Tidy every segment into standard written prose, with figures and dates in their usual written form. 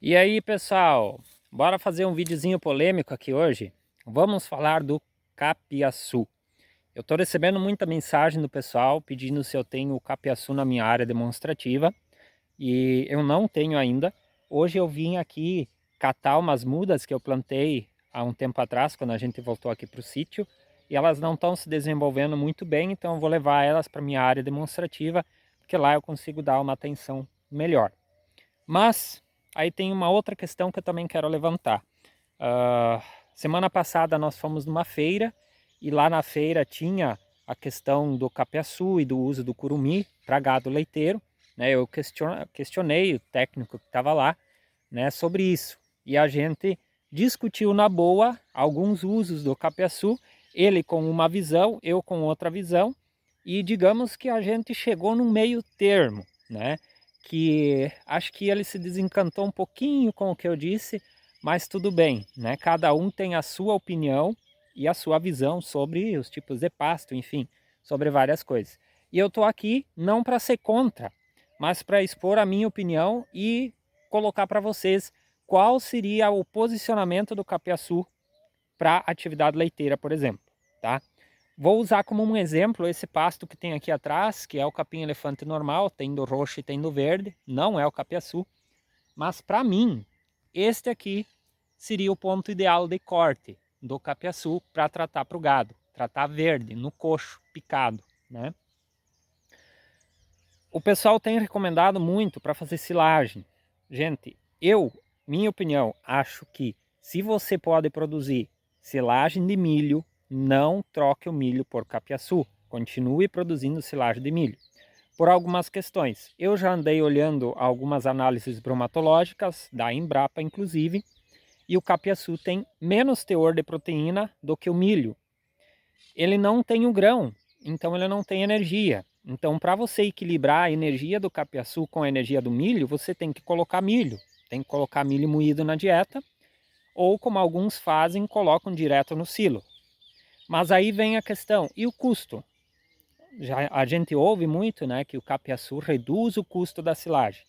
E aí, pessoal, bora fazer um videozinho polêmico aqui hoje? Vamos falar do capiaçu. Eu tô recebendo muita mensagem do pessoal pedindo se eu tenho capiaçu na minha área demonstrativa e eu não tenho ainda. Hoje eu vim aqui catar umas mudas que eu plantei há um tempo atrás, quando a gente voltou aqui para o sítio, e elas não estão se desenvolvendo muito bem, então eu vou levar elas para minha área demonstrativa, porque lá eu consigo dar uma atenção melhor. Mas aí tem uma outra questão que eu também quero levantar. Semana passada nós fomos numa feira e lá na feira tinha a questão do capiaçu e do uso do curumi para gado leiteiro. Né? Eu questionei o técnico que estava lá, né, sobre isso. E a gente discutiu na boa alguns usos do capiaçu, ele com uma visão, eu com outra visão, e digamos que a gente chegou num meio termo, né? Que acho que ele se desencantou um pouquinho com o que eu disse, mas tudo bem, né? Cada um tem a sua opinião e a sua visão sobre os tipos de pasto, enfim, sobre várias coisas. E eu tô aqui não para ser contra, mas para expor a minha opinião e colocar para vocês qual seria o posicionamento do capiaçu para atividade leiteira, por exemplo, tá? Vou usar como um exemplo esse pasto que tem aqui atrás, que é o capim-elefante normal, tem do roxo e tem do verde, não é o capiaçu, mas para mim, este aqui seria o ponto ideal de corte do capiaçu para tratar para o gado, tratar verde, no coxo, picado, né? O pessoal tem recomendado muito para fazer silagem. Gente, minha opinião, acho que se você pode produzir silagem de milho, não troque o milho por capiaçu. Continue produzindo silagem de milho. Por algumas questões. Eu já andei olhando algumas análises bromatológicas, da Embrapa inclusive, e o capiaçu tem menos teor de proteína do que o milho. Ele não tem o grão, então ele não tem energia. Então, para você equilibrar a energia do capiaçu com a energia do milho, você tem que colocar milho. Tem que colocar milho moído na dieta, ou como alguns fazem, colocam direto no silo. Mas aí vem a questão, e o custo? Já a gente ouve muito, né, que o capiaçu reduz o custo da silagem.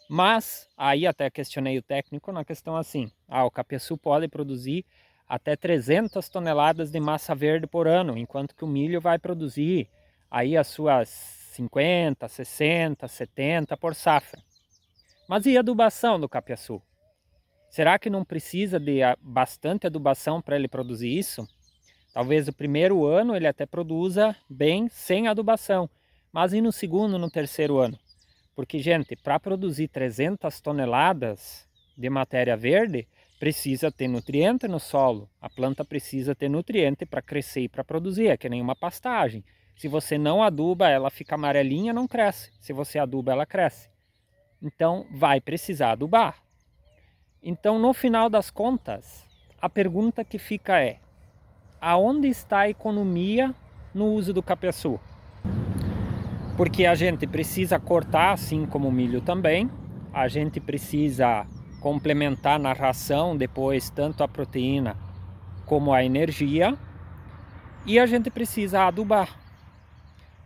Mas aí até questionei o técnico na questão assim, o capiaçu pode produzir até 300 toneladas de massa verde por ano, enquanto que o milho vai produzir aí as suas 50, 60, 70 por safra. Mas e a adubação do capiaçu? Será que não precisa de bastante adubação para ele produzir isso? Talvez o primeiro ano ele até produza bem sem adubação, mas e no segundo, no terceiro ano? Porque, gente, para produzir 300 toneladas de matéria verde, precisa ter nutriente no solo. A planta precisa ter nutriente para crescer e para produzir, é que nem uma pastagem. Se você não aduba, ela fica amarelinha, não cresce. Se você aduba, ela cresce. Então, vai precisar adubar. Então, no final das contas, a pergunta que fica é: aonde está a economia no uso do capiaçu? Porque a gente precisa cortar, assim como o milho também, a gente precisa complementar na ração depois tanto a proteína como a energia, e a gente precisa adubar.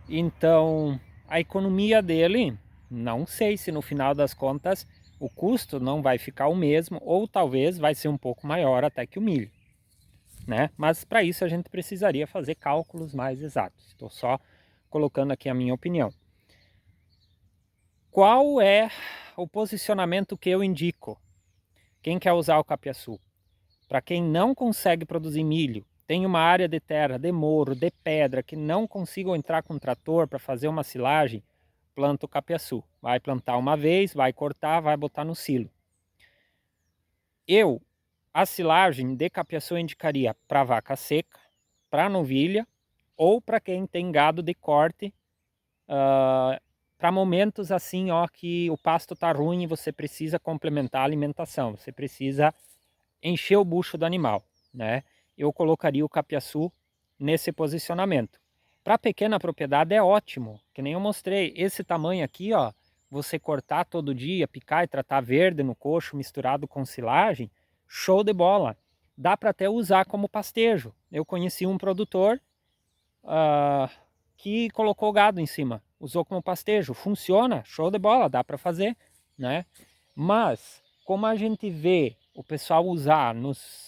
Então, a economia dele, não sei se no final das contas o custo não vai ficar o mesmo, ou talvez vai ser um pouco maior até que o milho, né? Mas para isso a gente precisaria fazer cálculos mais exatos. Estou só colocando aqui a minha opinião. Qual é o posicionamento que eu indico? Quem quer usar o capiaçu? Para quem não consegue produzir milho, tem uma área de terra, de morro, de pedra, que não consigam entrar com trator para fazer uma silagem, planta o capiaçu. Vai plantar uma vez, vai cortar, vai botar no silo. A silagem de capiaçu indicaria para vaca seca, para novilha, ou para quem tem gado de corte, para momentos assim, ó, que o pasto tá ruim e você precisa complementar a alimentação, você precisa encher o bucho do animal, né? Eu colocaria o capiaçu nesse posicionamento. Para pequena propriedade é ótimo, que nem eu mostrei, esse tamanho aqui, ó, você cortar todo dia, picar e tratar verde no coxo misturado com silagem, show de bola. Dá para até usar como pastejo. Eu conheci um produtor uh, que colocou gado em cima, usou como pastejo, funciona, show de bola, dá para fazer, né? Mas como a gente vê o pessoal usar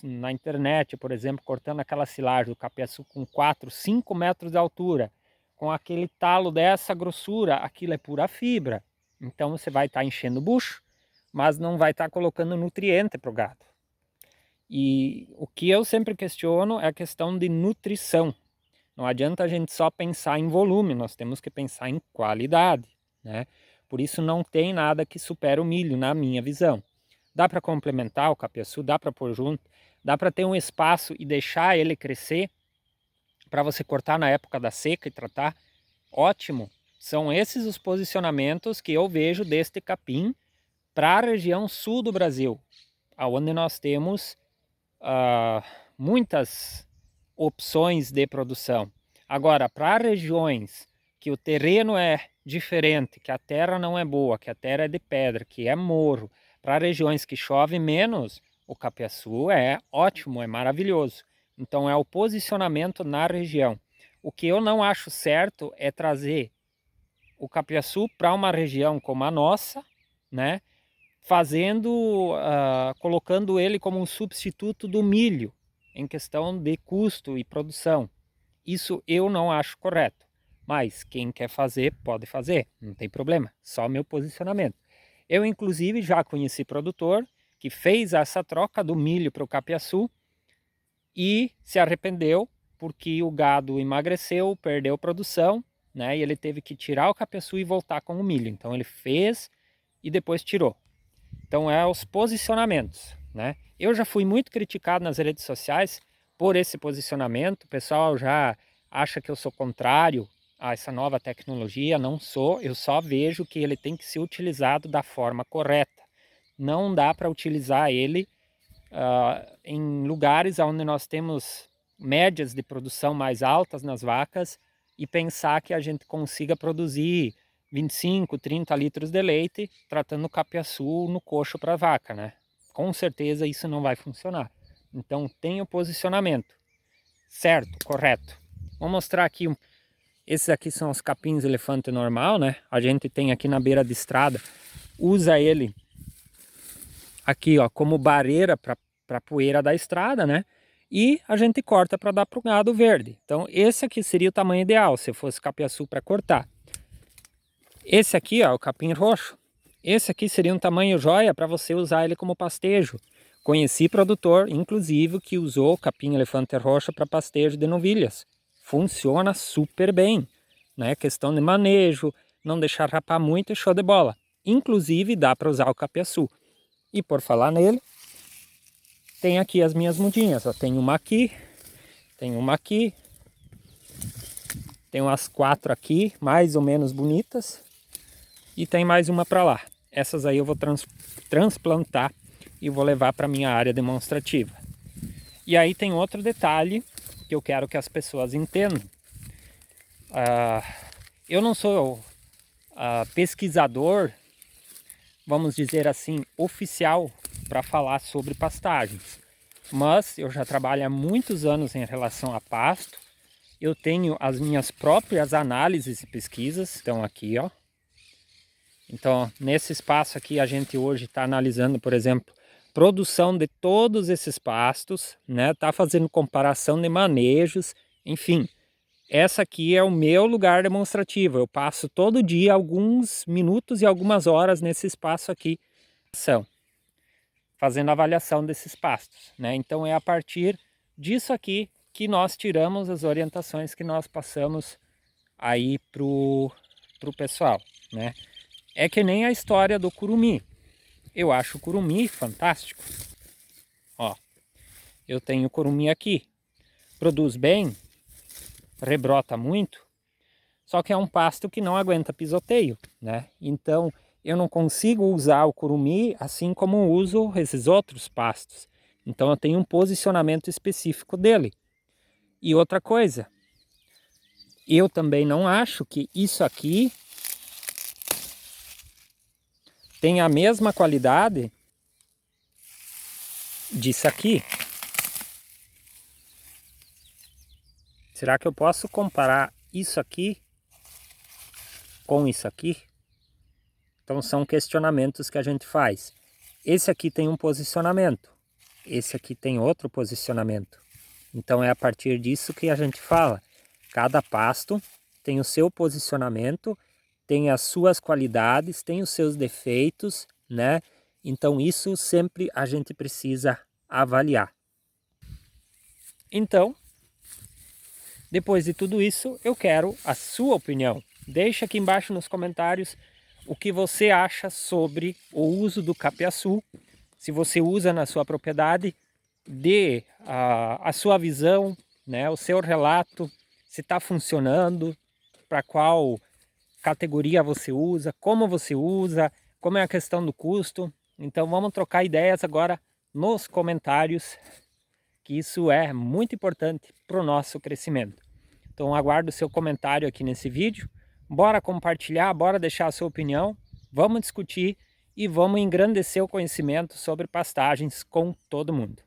na internet, por exemplo, cortando aquela silagem do capiaçu com 4, 5 metros de altura, com aquele talo dessa grossura, aquilo é pura fibra. Então você vai estar enchendo o bucho, mas não vai estar colocando nutriente para o gado. E o que eu sempre questiono é a questão de nutrição. Não adianta a gente só pensar em volume, nós temos que pensar em qualidade, né? Por isso não tem nada que supere o milho, na minha visão. Dá para complementar o capiaçu, dá para pôr junto, dá para ter um espaço e deixar ele crescer para você cortar na época da seca e tratar. Ótimo! São esses os posicionamentos que eu vejo deste capim para a região sul do Brasil, onde nós temos muitas opções de produção. Agora, para regiões que o terreno é diferente, que a terra não é boa, que a terra é de pedra, que é morro, para regiões que chove menos, o capiaçu é ótimo, é maravilhoso. Então é o posicionamento na região. O que eu não acho certo é trazer o capiaçu para uma região como a nossa, né? Colocando ele como um substituto do milho em questão de custo e produção. Isso eu não acho correto, mas quem quer fazer pode fazer, não tem problema, só meu posicionamento. Eu inclusive já conheci produtor que fez essa troca do milho para o capiaçu e se arrependeu porque o gado emagreceu, perdeu produção, né? E ele teve que tirar o capiaçu e voltar com o milho. Então ele fez e depois tirou. Então é os posicionamentos, né? Eu já fui muito criticado nas redes sociais por esse posicionamento. O pessoal já acha que eu sou contrário a essa nova tecnologia. Não sou, eu só vejo que ele tem que ser utilizado da forma correta. Não dá para utilizar ele em lugares onde nós temos médias de produção mais altas nas vacas e pensar que a gente consiga produzir 25, 30 litros de leite tratando o capiaçu no coxo para a vaca, né? Com certeza isso não vai funcionar. Então tem o posicionamento. Certo, correto. Vou mostrar aqui, esses aqui são os capins elefante normal, né? A gente tem aqui na beira de estrada, usa ele aqui, ó, como barreira para poeira da estrada, né? E a gente corta para dar para o gado verde. Então esse aqui seria o tamanho ideal, se fosse capiaçu para cortar. Esse aqui, ó, o capim roxo, esse aqui seria um tamanho jóia para você usar ele como pastejo. Conheci produtor, inclusive, que usou o capim elefante roxo para pastejo de novilhas. Funciona super bem, né? Questão de manejo, não deixar rapar muito, show de bola. Inclusive, dá para usar o capiaçu. E por falar nele, tem aqui as minhas mudinhas, ó. Tem uma aqui, tem uma aqui, tem umas 4 aqui, mais ou menos bonitas. E tem mais uma para lá. Essas aí eu vou transplantar e vou levar para minha área demonstrativa. E aí tem outro detalhe que eu quero que as pessoas entendam. Eu não sou pesquisador, vamos dizer assim, oficial para falar sobre pastagens. Mas eu já trabalho há muitos anos em relação a pasto. Eu tenho as minhas próprias análises e pesquisas, estão aqui, ó. Então, nesse espaço aqui, a gente hoje está analisando, por exemplo, produção de todos esses pastos, né? Tá fazendo comparação de manejos, enfim. Essa aqui é o meu lugar demonstrativo. Eu passo todo dia alguns minutos e algumas horas nesse espaço aqui, fazendo avaliação desses pastos, né? Então, é a partir disso aqui que nós tiramos as orientações que nós passamos aí pro pessoal, né? É que nem a história do curumim. Eu acho o curumim fantástico. Ó, eu tenho curumim aqui. Produz bem, rebrota muito, só que é um pasto que não aguenta pisoteio, né? Então, eu não consigo usar o curumim assim como uso esses outros pastos. Então, eu tenho um posicionamento específico dele. E outra coisa, eu também não acho que isso aqui tem a mesma qualidade disso aqui. Será que eu posso comparar isso aqui com isso aqui? Então são questionamentos que a gente faz. esse aqui tem um posicionamento, esse aqui tem outro posicionamento. Então é a partir disso que a gente fala. Cada pasto tem o seu posicionamento, tem as suas qualidades, tem os seus defeitos, né? Então isso sempre a gente precisa avaliar. Então, depois de tudo isso, eu quero a sua opinião. Deixa aqui embaixo nos comentários o que você acha sobre o uso do capiaçu. Se você usa na sua propriedade, dê a sua visão, né, o seu relato, se está funcionando, para qual categoria você usa, como é a questão do custo. Então vamos trocar ideias agora nos comentários, que isso é muito importante para o nosso crescimento. Então aguardo o seu comentário aqui nesse vídeo. Bora compartilhar, bora deixar a sua opinião, vamos discutir e vamos engrandecer o conhecimento sobre pastagens com todo mundo.